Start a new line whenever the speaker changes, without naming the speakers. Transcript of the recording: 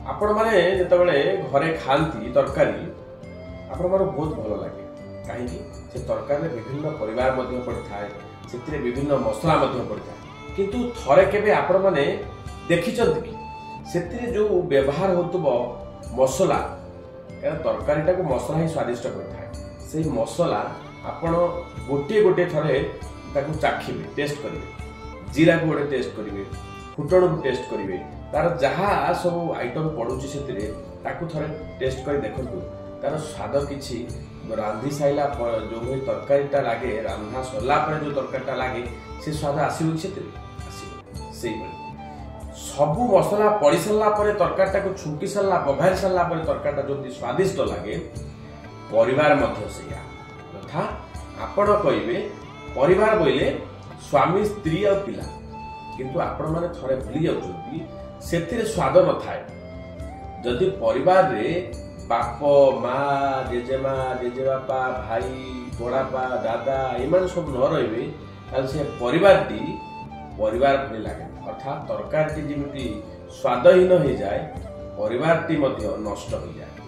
आपण माने जेतबेले घरे खाती तरकारी आपण माने बहुत भल लगे कहीं से तरकारी विभिन्न परिवार मध्य पड़ता है से विभिन्न मसला मध्य पड़ता है किंतु थरे केबे आपण माने देखिचंत कि से जो व्यवहार होतबो मसला तरकारीटा को मसला ही स्वादिष्ट करता है से मसला आपण गोटे गोटे थरे ताकू चाखिबे टेस्ट करिवे जीरा को गोटे टेस्ट करिवे फुटण को टेस्ट करिवे तार जहाँ सब आइटम पड़ुची से ताकू थरे टेस्ट कर देखंतु तार स्वाद किछि रांधी साइला जो भी तरकारीटा लागे रांधा सरला पर जो तरकारीटा लागे से स्वाद आसीबो से आसीबो सेही बले सबु मसला पड़ी सारा पर तरकारीटा को छुंकी सारा बघारी सारा पर तरकारीटा जो स्वादिष्ट लगे परिवार मध्य सेया तथा आपण कहिबे परिवार बोले स्वामी स्त्री और पिला किंतु आपण माने थरे भूली जाउछथि सेथिरे स्वाद न थाए जदि परिवार रे बाप माँ जेजेमा जेजेबापा भाई बड़ापा दादा एमान सब न रहिबे ताल से परिवारटी परिवार भली लागे अर्थात तरकारी जमी स्वादहीन हो जाए परिवारटी नष्ट हो जाए।